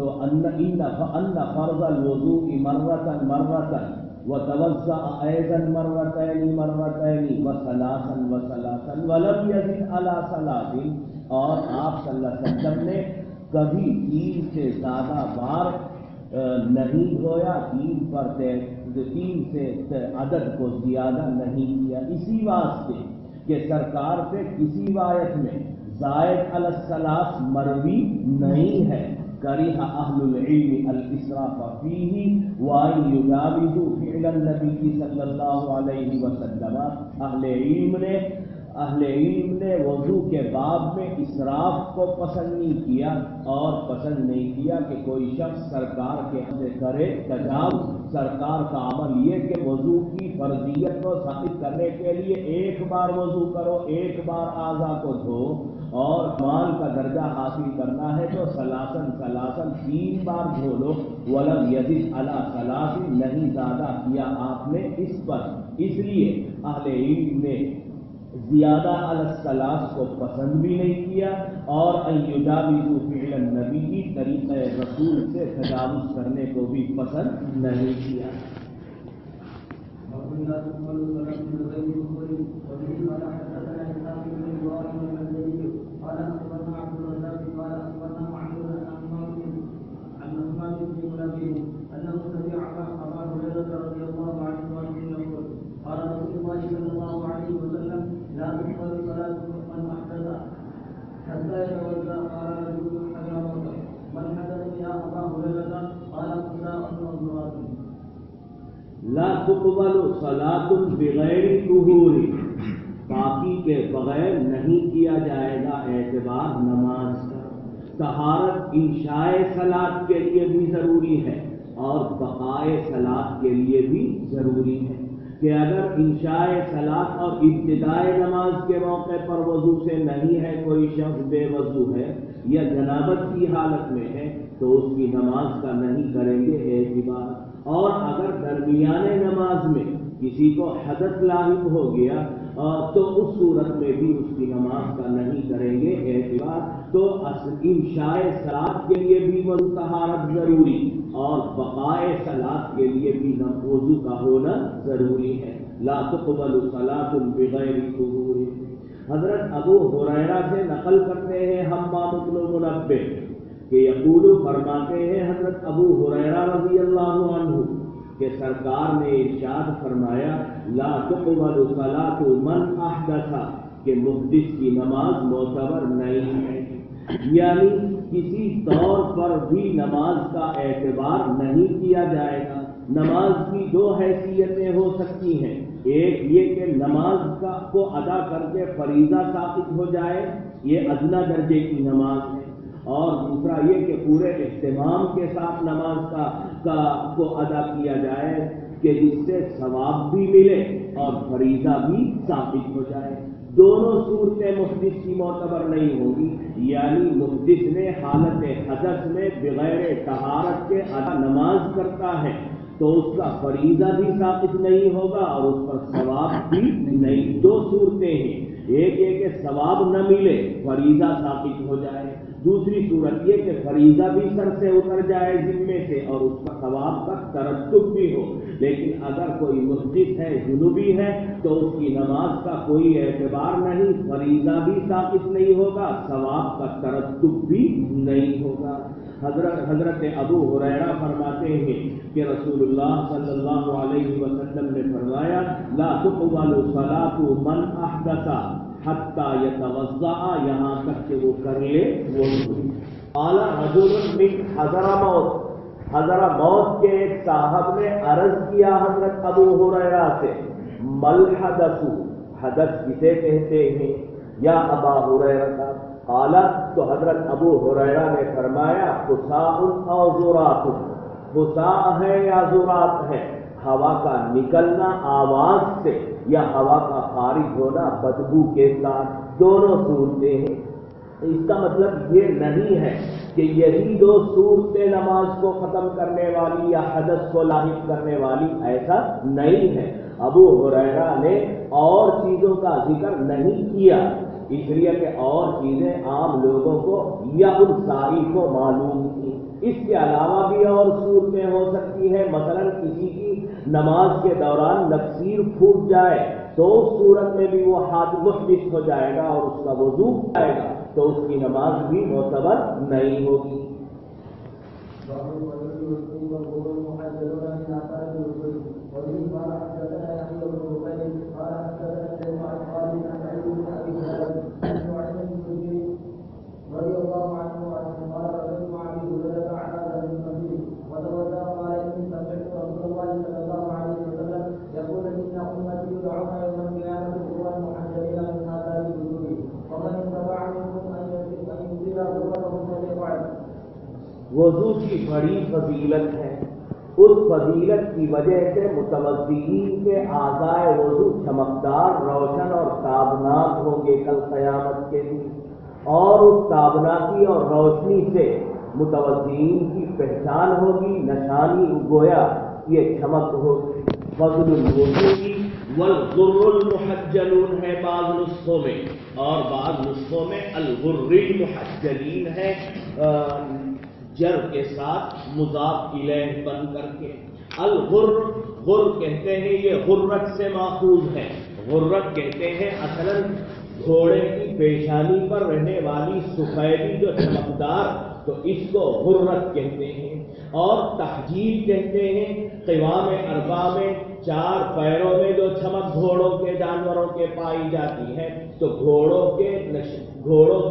تو ان فرض الوضوء مرتن مرتن وتوضأ أيضا مرتين مرتين وثلاثا وثلاثا ولم يزد على ثلاث، اور آپ صلی اللہ علیہ وسلم نے کبھی 3 سے زیادہ بار نہیں دھویا، 3 سے عدد کو زیادہ نہیں کیا، اسی واسطے کہ سرکار سے کسی روایت میں زائد علی الثلاث مروی نہیں ہے۔ کریہ اہل العلم الاسراف فیہ وان یجاوزوا فعل النبی صلی اللہ علیہ وسلم، اہل علم نے وضو کے باب میں اسراف کو پسند نہیں کیا، اور پسند نہیں کیا کہ کوئی شخص سرکار کے سے کرے تجاوز۔ سرکار کا عمل یہ کہ وضو کی فرضیت کو ثابت کرنے کے لیے 1 بار وضو کرو، 1 بار اعضاء کو دھو، اور کمال کا درجہ حاصل کرنا ہے تو ثلاثاً 3 بار دھو لو۔ ولم یزد علی ثلاث، نہیں زیادہ کیا آپ نے اس پر، اس لیے اہل علم نے زیادہ علی الثلاث کو پسند بھی نہیں کیا، اور ان یجاوزوا فعل النبی، طریقہ رسول سے تجاوز کرنے کو بھی پسند نہیں کیا۔ لا تقبل صلاۃ بغیر طہور، پاکی کے بغیر نہیں کیا جائے گا اعتبار نماز کا۔ طہارت انشاء صلاۃ کے لیے بھی ضروری ہے اور بقائے صلاۃ کے لیے بھی ضروری ہے، کہ اگر انشاء صلاۃ اور ابتدائے نماز کے موقع پر وضو سے نہیں ہے، کوئی شخص بے وضو ہے یا جنابت کی حالت میں ہے، تو اس کی نماز کا نہیں کریں گے اعتبار۔ اور اگر درمیان نماز میں کسی کو حدث لاحق ہو گیا تو اس صورت میں بھی اس کی نماز کا نہیں کریں گے اعتبار۔ تو انشاء صلاۃ کے لیے بھی وضو طہارت ضروری، اور بقائے صلاۃ کے لیے بھی وضو کا ہونا ضروری ہے۔ لا تقبل صلاۃ بغیر طہور۔ حضرت ابو ہریرہ سے نقل کرتے ہیں حمام بن منبہ کہ یقول، فرماتے ہیں حضرت ابو ہریرہ رضی اللہ عنہ کہ سرکار نے ارشاد فرمایا لا تقبل صلاۃ من احدث، کہ محدث کی نماز معتبر نہیں ہے، یعنی کسی طور پر بھی نماز کا اعتبار نہیں کیا جائے گا۔ نماز کی 2 حیثیتیں ہو سکتی ہیں، ایک یہ کہ نماز کو ادا کر کے فریضہ ثابت ہو جائے، یہ ادنیٰ درجے کی نماز ہے، اور دوسرا یہ کہ پورے اہتمام کے ساتھ نماز کو ادا کیا جائے کہ جس سے ثواب بھی ملے اور فریضہ بھی ثابت ہو جائے۔ دونوں صورتیں محدث کی معتبر نہیں ہوگی، یعنی محدث نے حالت حدث میں بغیر طہارت کے ادا نماز کرتا ہے تو اس کا فریضہ بھی ثابت نہیں ہوگا اور اس پر ثواب بھی نہیں۔ 2 صورتیں ہیں، ایک یہ کہ ثواب نہ ملے، فریضہ ثابت ہو جائے، دوسری صورت یہ کہ فریضہ بھی سر سے اتر جائے ذمے سے اور اس کا ثواب کا ترتب بھی ہو۔ لیکن اگر کوئی محدث ہے، جنوبی ہے، تو اس کی نماز کا کوئی اعتبار نہیں، فریضہ بھی ثابت نہیں ہوگا، ثواب کا ترتب بھی نہیں ہوگا۔ حضرت ابو ہریرہ فرماتے ہیں کہ رسول اللہ صلی اللہ علیہ وسلم نے فرمایا لا تقبل صلاۃ من احدث حتی یتوضأ، یہاں تک کہ وہ کر لے وضو۔ قال رجل من حضرموت، حضرموت کے ایک صاحب نے عرض کیا حضرت ابو ہریرہ سے مل حدث، حدث کسے کہتے ہیں یا ابا ہریرہ؟ قال، تو حضرت ابو ہریرہ نے فرمایا خساء او ذرات، خساء ہے یا ذرات ہے، ہوا کا نکلنا آواز سے یا ہوا کا خارج ہونا بدبو کے ساتھ، دونوں صورتیں ہیں۔ اس کا مطلب یہ نہیں ہے کہ یہی 2 صورتیں نماز کو ختم کرنے والی یا حدث کو لاحق کرنے والی، ایسا نہیں ہے۔ ابو ہریرہ نے اور چیزوں کا ذکر نہیں کیا، اس لیے کہ اور چیزیں عام لوگوں کو یا ان ساری کو معلوم تھی۔ اس کے علاوہ بھی اور صورتیں ہو سکتی ہیں، مثلا کسی کی نماز کے دوران نکسیر پھوٹ جائے تو اس صورت میں بھی وہ محدث ہو جائے گا اور اس کا وضو جائے گا، تو اس کی نماز بھی معتبر نہیں ہوگی۔ وضو کی بڑی فضیلت ہے، اس فضیلت کی وجہ سے متوضئین کے اعضائے وضو چمکدار، روشن اور تابناک ہوں گے کل قیامت کے دن، اور اس تابناکی اور روشنی سے متوضئین کی پہچان ہوگی، نشانی گویا یہ چمک ہوگی۔ فضل الوضو کی والغر المحجلون ہے بعض نسخوں میں، اور بعض نسخوں میں الغر المحجلین ہے جر کے ساتھ مضاف الیہ بن کر کے۔ الغر، غر کہتے ہیں یہ غرت سے ماخوذ ہے۔ غرت کہتے ہیں اصلاً گھوڑے کی پیشانی پر رہنے والی سفیدی جو چمکدار، تو اس کو غرت کہتے ہیں۔ اور تحجیل کہتے ہیں قوام اربع میں چار پیروں میں جو چمک گھوڑوں کے جانوروں کے پائی جاتی ہے، تو گھوڑوں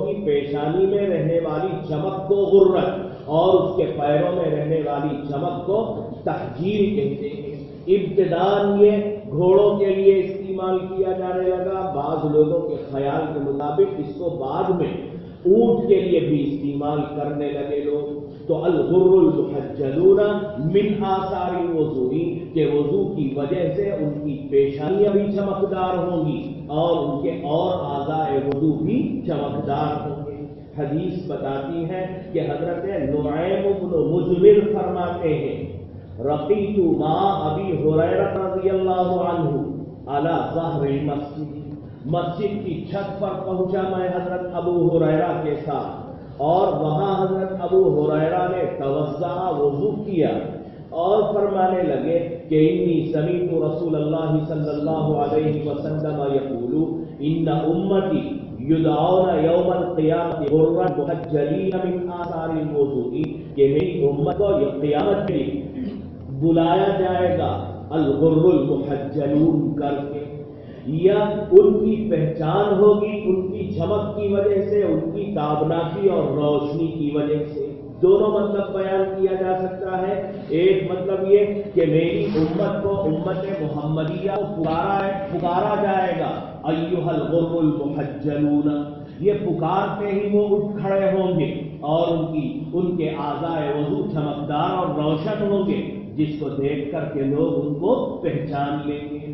کی پیشانی میں رہنے والی چمک کو غرت اور اس کے پیروں میں رہنے والی چمک کو تحجیل کہتے ہیں۔ ابتداءً یہ گھوڑوں کے لیے استعمال کیا جانے لگا، بعض لوگوں کے خیال کے مطابق اس کو بعد میں اونٹ کے لیے بھی استعمال کرنے لگے لوگ۔ تو الغر المحجلون من آثار الوضوء، کہ وضو کی وجہ سے ان کی پیشانیاں بھی چمکدار ہوں گی اور ان کے اور اعضائے وضو بھی چمکدار ہوں گے۔ حدیث بتاتی ہے کہ حضرت نعیم بن مجمل فرماتے ہیں رقیت مع ابی ہریرہ رضی اللہ عنہ علی ظہر المسجد، مسجد کی چھت پر پہنچا میں حضرت ابو ہریرہ کے ساتھ، اور وہاں حضرت ابو ہریرہ نے توضع وضو کیا اور فرمانے لگے کہ انی سمعت رسول اللہ صلی اللہ علیہ وسلم یقول ان امتی یدعون یوم القیامۃ غرا محجلین من آثار الوضوء، کہ میری امت کو قیامت کے لیے بلایا جائے گا الغر المحجلون کر کے، یا ان کی پہچان ہوگی ان کی چمک کی وجہ سے، ان کی تابناکی اور روشنی کی وجہ سے۔ دونوں مطلب بیان کیا جا سکتا ہے۔ ایک مطلب یہ کہ میری امت کو، امت محمدیہ کو پکارا جائے گا ایھا الغر المحجلون، یہ پکارتے ہی وہ اٹھ کھڑے ہوں گے اور ان کے اعضائے وضو چمکدار اور روشن ہوں گے، جس کو دیکھ کر کے لوگ ان کو پہچان لیں گے۔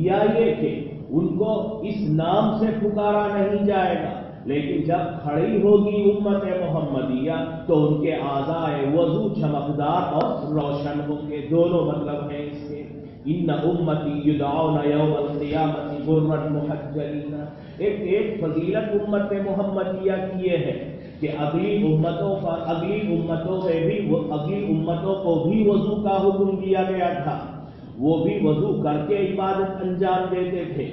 یا یہ کہ ان کو اس نام سے پکارا نہیں جائے گا، لیکن جب کھڑی ہوگی امت محمدیہ تو ان کے اعضائے وضو چمکدار اور روشن ہوں گے۔ دونوں مطلب ہیں اس کے۔ ان امتی یدعون یوم القیامۃ غرا محجلین۔ ایک فضیلت امت محمدیہ کی یہ ہے کہ اگلی امتوں کو بھی وضو کا حکم دیا گیا تھا، وہ بھی وضو کر کے عبادت انجام دیتے تھے،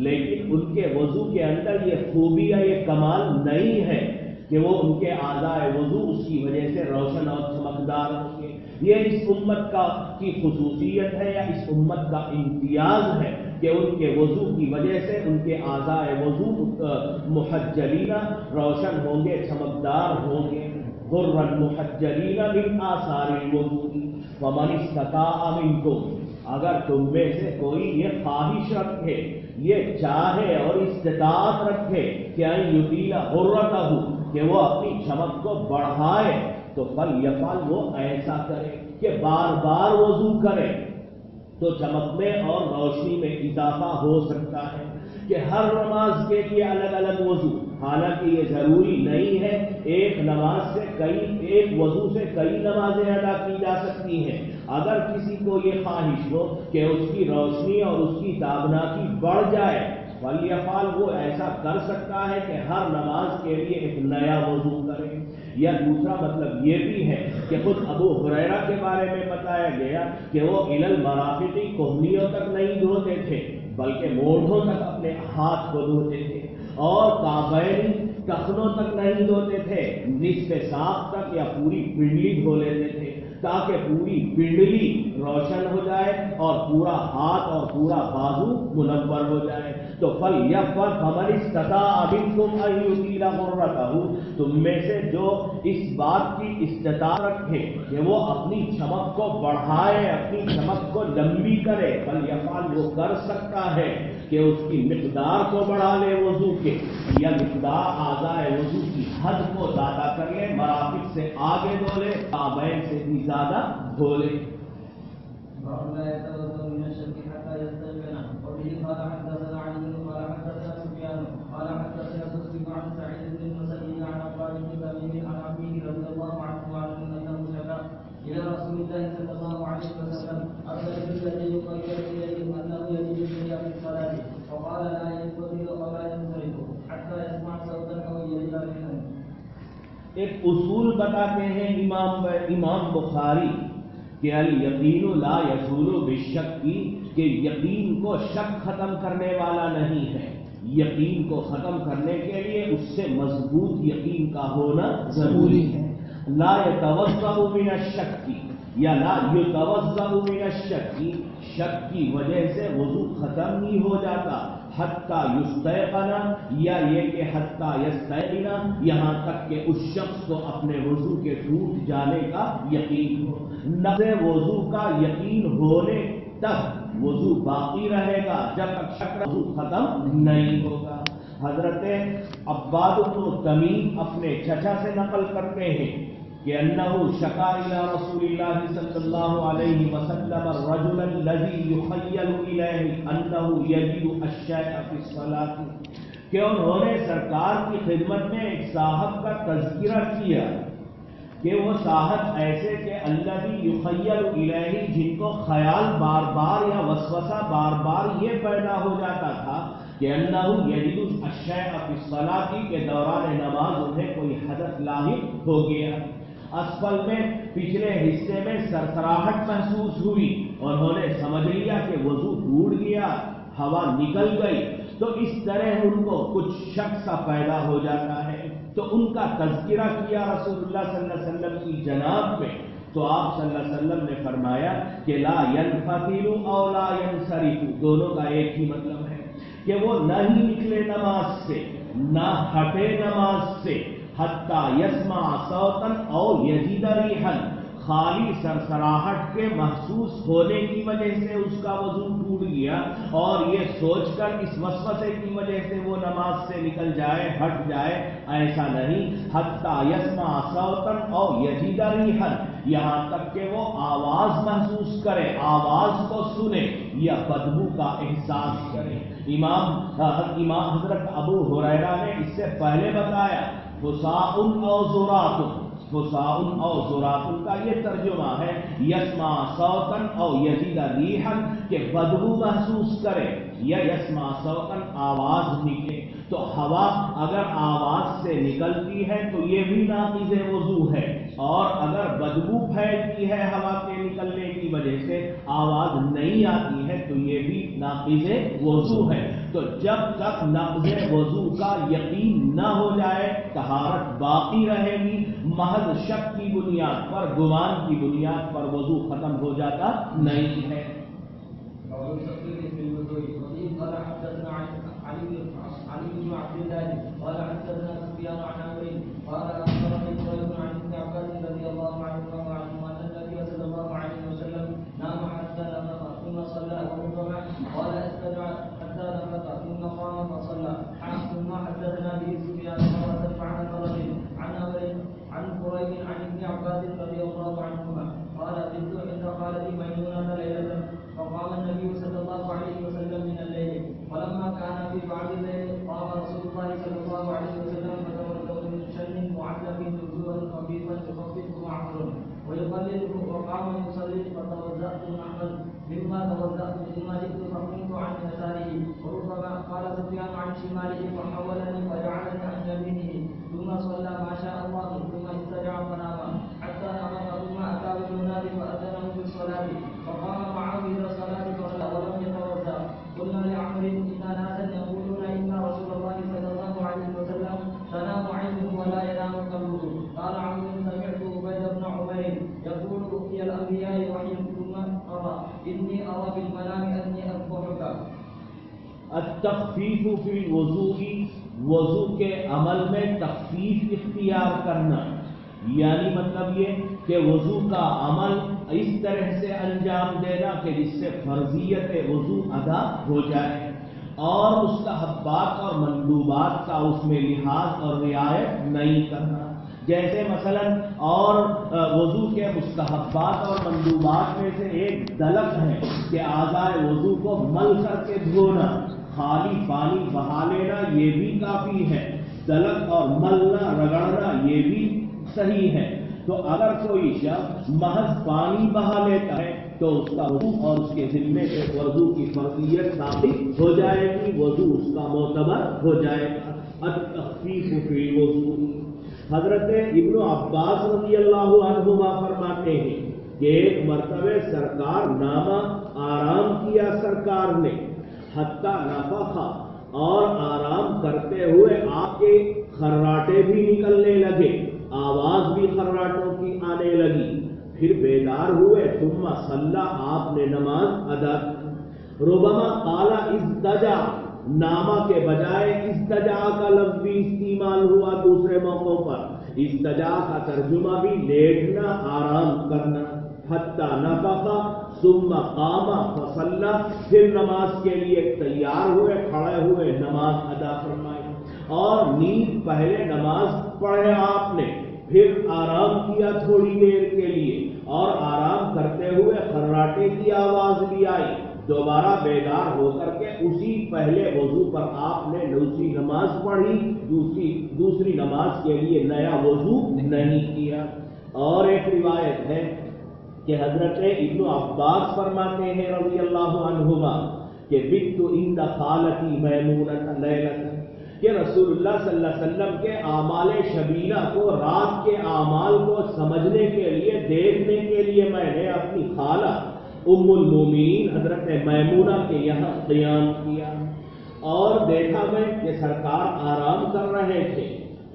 لیکن ان کے وضو کے اندر یہ خوبی یا یہ کمال نہیں ہے کہ وہ ان کے اعضائے وضو اس کی وجہ سے روشن اور چمکدار ہوں گے۔ یہ اس امت کی خصوصیت ہے یا اس امت کا امتیاز ہے کہ ان کے وضو کی وجہ سے ان کے اعضائے وضو محجلین روشن ہوں گے، چمکدار ہوں گے۔ غرا محجلین من آثار الوضوء فمن استطاع منکم، اگر تم میں سے کوئی یہ خواہش رکھے، یہ چاہے اور استطاعت رکھے کہ ان یطیل غرتہ، کہ وہ اپنی چمک کو بڑھائے، تو فلیفعل، وہ ایسا کرے کہ بار بار وضو کرے، تو چمک میں اور روشنی میں اضافہ ہو سکتا ہے۔ کہ ہر نماز کے لیے الگ الگ وضو، حالانکہ یہ ضروری نہیں ہے، ایک وضو سے کئی نمازیں ادا کی جا سکتی ہیں۔ اگر کسی کو یہ خواہش ہو کہ اس کی روشنی اور اس کی تابناکی بڑھ جائے، فلیفعل وہ ایسا کر سکتا ہے کہ ہر نماز کے لیے ایک نیا وضو کرے. یا دوسرا مطلب یہ بھی ہے کہ خود ابو ہریرہ کے بارے میں بتایا گیا کہ وہ الی المرافق کوہنیوں تک نہیں دھوتے تھے بلکہ مونڈھوں تک اپنے ہاتھ کو دھوتے تھے اور کعبین ٹخنوں تک نہیں دھوتے تھے, نصف ساق تک یا پوری پنڈلی دھو لیتے تھے تاکہ پوری پنڈلی روشن ہو جائے اور پورا ہاتھ اور پورا بازو منور ہو جائے. تو فلیفعل فمن استطاع منکم ان یطیل غرتہ, تم میں سے جو اس بات کی استطاعت رکھے کہ وہ اپنی چمک کو بڑھائے, اپنی چمک کو لمبی کرے, فلیفعل وہ کر سکتا ہے کہ اس کی مقدار کو بڑھا لے وضو کے, یا مقدار اعضائے وضو کی حد کو زیادہ کر لے, مرافق سے آگے دھو لے, کعبین سے بھی زیادہ دھو لے. ایک اصول بتاتے ہیں امام بخاری کہ الیقین لا یزول بالشک کی, کہ یقین کو شک ختم کرنے والا نہیں ہے. یقین کو ختم کرنے کے لیے اس سے مضبوط یقین کا ہونا ضروری ہے. لا یتوضأ من الشک, یا لا یتوضأ من الشک, شک کی وجہ سے وضو ختم نہیں ہو جاتا, حتی یستیقن, یا یہ کہ حتی یستیقن, یہاں تک کہ اس شخص کو اپنے وضو کے ٹوٹ جانے کا یقین ہو. نقض وضو کا یقین ہونے تک وضو باقی رہے گا جب تک شک وضو ختم نہیں ہوگا. حضرت عباد بن تمیم اپنے چچا سے نقل کرتے ہیں کہ انہو شکا الی رسول اللہ صلی اللہ علیہ وسلم الرجل الذی یخیل الیہ انہو یجد الشیء فی الصلاۃ, کہ انہوں نے سرکار کی خدمت میں ایک صاحب کا تذکرہ کیا کہ وہ صاحب ایسے کہ الذی یخیل الیہ, جن کو خیال بار بار یا وسوسہ بار بار یہ پیدا ہو جاتا تھا کہ انہو یجد الشیء فی الصلاۃ, کے دوران نماز انہیں کوئی حدث لاحق ہو گیا. اسفل میں پچھلے حصے میں سرسراہٹ محسوس ہوئی, انہوں نے سمجھ لیا کہ وضو ٹوٹ گیا, ہوا نکل گئی, تو اس طرح ان کو کچھ شک سا پیدا ہو جاتا ہے. تو ان کا تذکرہ کیا رسول اللہ صلی اللہ علیہ وسلم کی جناب میں, تو آپ صلی اللہ علیہ وسلم نے فرمایا کہ لا ينفتل او لا ينصرف, دونوں کا ایک ہی مطلب ہے کہ وہ نہ ہی نکلے نماز سے نہ ہٹے نماز سے, حتی یسمع صوتا او یجد ریحا, خالی سرسراہٹ کے محسوس ہونے کی وجہ سے اس کا وضو ٹوٹ گیا اور یہ سوچ کر اس وسوسے کی وجہ سے وہ نماز سے نکل جائے, ہٹ جائے, ایسا نہیں. حتی یسمع صوتا او یجد ریحا, یہاں تک کہ وہ آواز محسوس کرے, آواز کو سنے یا بدبو کا احساس کرے. امام حضرت ابو ہریرہ نے اس سے پہلے بتایا فساء او زرات, فساء او زرات کا یہ ترجمہ ہے یسمع صوتا او یجد ریحا, کہ بدبو محسوس کرے یا یسمع صوتا آواز نکلے. تو ہوا اگر آواز سے نکلتی ہے تو یہ بھی ناقض وضو ہے, اور اگر بدبو پھیلتی ہے ہوا کے نکلنے کی وجہ سے, آواز نہیں آتی ہے, تو یہ بھی ناقض وضو ہے. تو جب تک نقض وضو کا یقین نہ ہو جائے طہارت باقی رہے گی, محض شک کی بنیاد پر, گمان کی بنیاد پر وضو ختم ہو جاتا نہیں ہے. قال حدثنا سفيان عن عمرو قال اخبرني سهيل عن ابن عباس رضي الله عنهما ان النبي صلى الله عليه وسلم نام حتى نفخ ثم صلى وربما قال استمع حتى نفخ ثم قام فصلى. ثم حدثنا به سفيان قال عن فرج عن عمرو عن قريب عن ابن عباس رضي الله عنهما قال بنت عند خالتي ميمونة ليلة فقام النبي صلى الله عليه وسلم من الليل, فلما كان في بعض الليل قام رسول الله صلى الله عليه وسلم فتوضأ من شن معلق جذورا خفيفا يخففه معمر ويقلله, وقام يصلي فتوضأت معمر مما توضأت مما جئت فقمت عن يساره وربما قال سفيان عن شماله فحولني فجعلني عن يمينه ثم صلى ما شاء الله ثم استرجع فنام حتى نام ثم أتى بالمنادي فأذنه بالصلاة فقام معه إلى الصلاة فصلى ولم يتوضأ. قلنا لعمرو إن ناسا يقولون إن رسول الله صلى الله عليه وسلم تنام عينه ولا ينام قلبه. قال عمرو سمعت عبيد بن عمير يقول رؤيا الأنبياء وحي ثم قرأ إني أرى بالمنام أني أذبحك. التخفیف فی الوضوء، وضو کے عمل میں تخفیف اختیار کرنا، یعنی مطلب یہ کہ وضو کا عمل اس طرح سے انجام دینا کہ جس سے فرضیت وضو ادا ہو جائے، اور مستحبات اور مندوبات کا اس میں لحاظ اور رعایت نہیں کرنا. جیسے مثلا اور وضو کے مستحبات اور مندوبات میں سے ایک دلک ہے کہ اعضائے وضو کو مل کر کے دھونا، خالی پانی بہا لینا یہ بھی کافی ہے، دلک اور ملنا رگڑنا یہ بھی صحیح ہے. تو اگر کوئی شخص محض پانی بہا لیتا ہے تو اس کا وضو اور اس کے ذمے سے وضو کی فرضیت ثابت ہو جائے گی، وضو اس کا معتبر ہو جائے گا. التخفیف فی الوضوء. حضرت ابن عباس رضی اللہ عنہما فرماتے ہیں کہ ایک مرتبہ سرکار نامہ آرام کیا سرکار نے، حتیٰ نفخا، اور آرام کرتے ہوئے آپ کے خراٹے بھی نکلنے لگے، آواز بھی خراٹوں کی آنے لگی. پھر بیدار ہوئے، ثم صلی، آپ نے نماز ادا کی. ربما قال ازدجا، نامہ کے بجائے استجا کا لفظ بھی استعمال ہوا دوسرے موقعوں پر. استجا کا ترجمہ بھی لیٹنا، آرام کرنا. حتی نفخ ثم قام فصلی، پھر نماز کے لیے تیار ہوئے، کھڑے ہوئے نماز ادا فرمائی. اور نیند پہلے نماز پڑھے آپ نے، پھر آرام کیا تھوڑی دیر کے لیے، اور آرام کرتے ہوئے خراٹے کی آواز بھی آئی. دوبارہ بیدار ہو کر کے اسی پہلے وضو پر آپ نے دوسری نماز پڑھی، دوسری نماز کے لیے نیا وضو نہیں کیا. اور ایک روایت ہے کہ حضرت ابن عباس فرماتے ہیں رضی اللہ عنہما کہ بت عند خالتی میمونۃ لیلۃ، کہ رسول اللہ صلی اللہ علیہ وسلم کے اعمال شبیلہ کو، رات کے اعمال کو سمجھنے کے لیے، دیکھنے کے لیے میں نے اپنی خالہ ام المومنین حضرت میمونہ کے یہاں قیام کیا، اور دیکھا میں کہ سرکار آرام کر رہے تھے.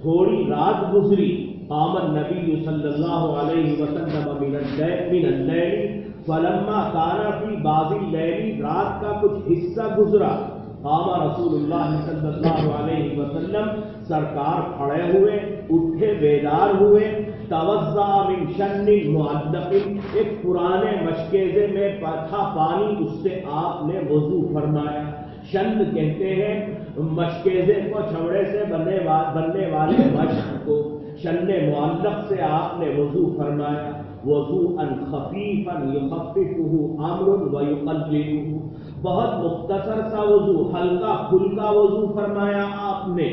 تھوڑی رات گزری، قام النبی صلی اللہ علیہ وسلم من اللیل فلما کان فی بعض اللیل، رات کا کچھ حصہ گزرا. قام رسول اللہ صلی اللہ علیہ وسلم، سرکار کھڑے ہوئے، اٹھے، بیدار ہوئے. توضأ من شن معلق، ایک پرانے مشکیزے میں تھا پانی، اس سے آپ نے وضو فرمایا. شن کہتے ہیں مشکیزے کو، چمڑے سے بننے والے مشک کو. شن معلق سے آپ نے وضو فرمایا. وضوءا خفیفا یخففہ امر ویقللہ، بہت مختصر سا وضو، ہلکا پھلکا وضو فرمایا آپ نے.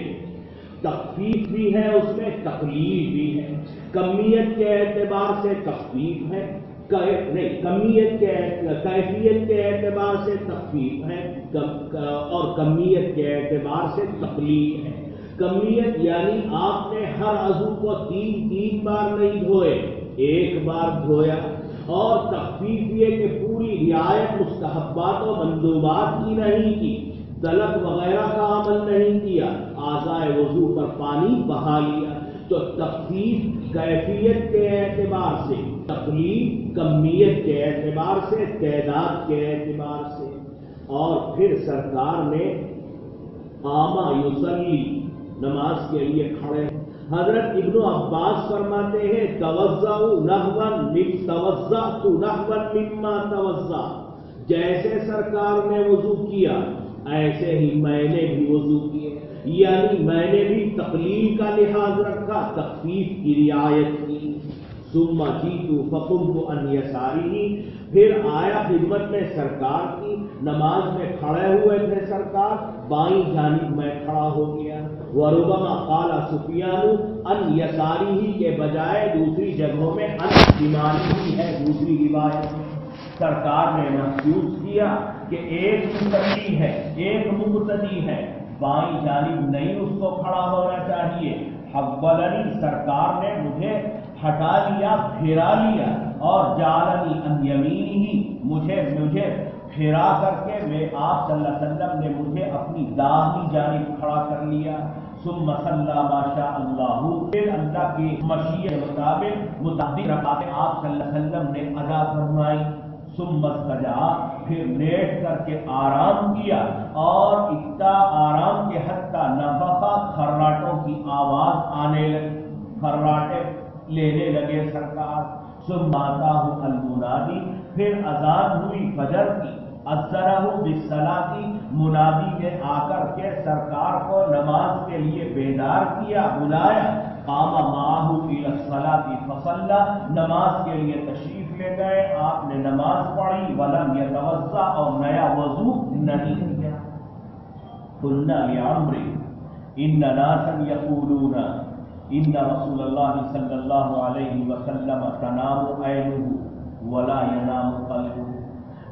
تخفیف بھی ہے اس میں، تقلیل بھی ہے. کمیت کے اعتبار سے تخفیف ہے، نہیں، کیفیت کے اعتبار سے تخفیف ہے، اور کمیت کے اعتبار سے تقلیل ہے. کمیت یعنی آپ نے ہر عضو کو تین بار نہیں دھوئے، ایک بار دھویا. اور تخفیف یہ کہ پوری رعایت مستحبات و مندوبات کی نہیں کی، دلک وغیرہ کا عمل نہیں کیا، اعضائے وضو پر پانی بہا لیا. تو تخفیف کیفیت کے اعتبار سے، تقلیل کمیت کے اعتبار سے، تعداد کے اعتبار سے. اور پھر سرکار نے قام یصلی، نماز کے لیے کھڑے. حضرت ابن عباس فرماتے ہیں توضأ نحوا مما توضأ، جیسے سرکار نے وضو کیا ایسے ہی میں نے بھی وضو کیے، یعنی میں نے بھی تقلیل کا لحاظ رکھا، تخفیف کی رعایت کی. ثم جئت فقمت عن یسارہ، پھر آیا خدمت میں سرکار کی، نماز میں کھڑے ہوئے تھے سرکار، بائیں جانب میں کھڑا ہو گیا. وربما قال سفیان عن یسارہ کے بجائے دوسری جگہوں میں عن شمالہ ہے، دوسری روایت میں. سرکار نے محسوس کیا کہ ایک مقتدی ہے بائیں جانب نہیں اس کو کھڑا ہونا چاہیے. حولنی سرکار نے مجھے ہٹا لیا, پھیرا لیا, اور جعلنی عن یمینہ مجھے پھیرا کر کے میں آپ صلی اللہ علیہ وسلم نے مجھے اپنی داہنی جانب کھڑا کر لیا. ثم صلی ما شاء اللہ, پھر اللہ کی مشیت کے مطابق متعدد رکعتیں آپ صلی اللہ علیہ وسلم نے ادا فرمائی. ثم سجا, پھر لیٹ کر کے آرام کیا, اور اتنا آرام کے حتی نفخا, خراٹوں کی آواز آنے لگی, خراٹے لینے لگے سرکار. ثم آتاہ المنادی, پھر اذان ہوئی فجر کی. اذنہ بالصلاۃ, منادی نے آ کر کے سرکار کو نماز کے لیے بیدار کیا, بلایا. قام معہ الی الصلاۃ فصلی, نماز کے لیے تشریف لے گئے, آپ نے نماز پڑھی. ولم یتوضا, اور نیا وضو نہیں کیا. قلنا لعمرو ان ناسا یقولون ان رسول اللہ صلی اللہ علیہ وسلم تنام عینہ ولا ینام قلبہ,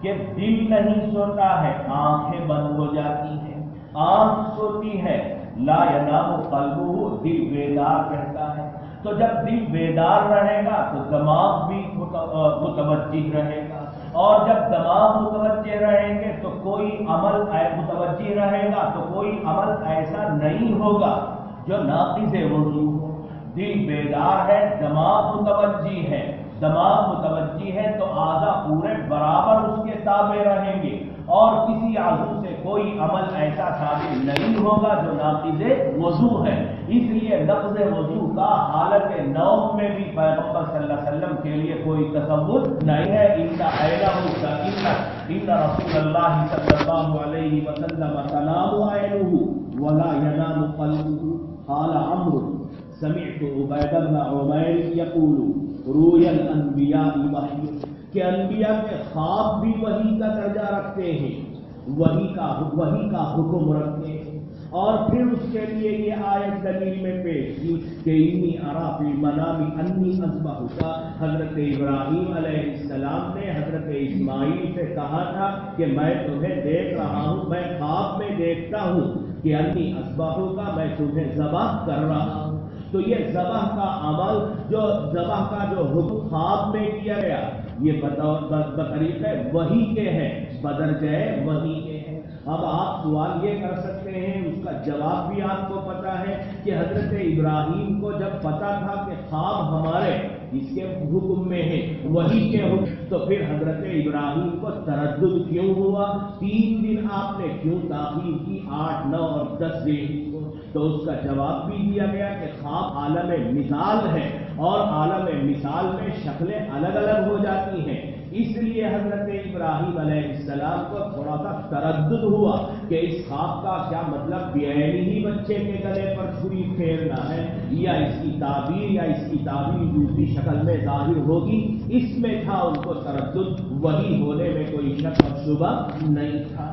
کہ دل نہیں سوتا ہے, آنکھیں بند ہو جاتی ہیں. آنکھ سوتی ہے, لا ینام قلبہ, دل بیدار رہتا ہے. تو جب دل بیدار رہے گا تو دماغ بھی متوجہ رہے گا, اور جب دماغ متوجہ رہیں گے تو کوئی عمل متوجہ رہے گا تو کوئی عمل ایسا نہیں ہوگا جو ناقض وضو ہو. دل بیدار ہے, دماغ متوجہ ہے تو اعضاء پورے برابر اس کے تابع رہیں گے, اور کسی عضو سے کوئی عمل ایسا ثابت نہیں ہوگا جو ناقض وضو ہے. اس لیے نقض وضو کا حالت نوم میں بھی پیغمبر صلی اللہ علیہ وسلم کے لیے کوئی تصور نہیں ہے. ان رسول اللہ صلی اللہ علیہ وسلم تنام عینہ ولا ینام قلبہ. قال عمرو سمعت عبید بن عمیر یقول روی الانبیاء وحی, کہ انبیاء کے خواب بھی وحی کا درجہ رکھتے ہیں, وحی کا حکم رکھتے ہیں. اور پھر اس کے لیے یہ آیت دلیل میں پیش کی کہ انی ارا فی المنام انی اذبحک. حضرت ابراہیم علیہ السلام نے حضرت اسماعیل سے کہا تھا کہ میں تمہیں دیکھ رہا ہوں, میں خواب میں دیکھتا ہوں کہ انی اذبحک, میں تمہیں ذبح کر رہا ہوں. تو یہ ذبح کا عمل, ذبح کا جو حکم خواب میں کیا گیا, یہ بطریق وحی کے ہیں, بدرجہ وحی کے ہیں. اب آپ سوال یہ کر سکتے ہیں, اس کا جواب بھی آپ کو پتا ہے کہ حضرت ابراہیم کو جب پتا تھا کہ خواب ہمارے اس کے حکم میں ہے, وحی کے حکم, تو پھر حضرت ابراہیم کو تردد کیوں ہوا؟ 3 دن آپ نے کیوں تاخیر کی, 8, 9 اور 10 دن کو؟ تو اس کا جواب بھی دیا گیا کہ خواب عالم مثال ہے, اور عالم مثال میں شکلیں الگ الگ ہو جاتی ہیں. اس لیے حضرت ابراہیم علیہ السلام کو تھوڑا سا تردد ہوا کہ اس خواب کا کیا مطلب بعینی ہی بچے کے گلے پر چھری پھیرنا ہے, یا اس کی تعبیر دوسری شکل میں ظاہر ہوگی. اس میں تھا ان کو تردد, وہی ہونے میں کوئی شک اور شبہ نہیں تھا.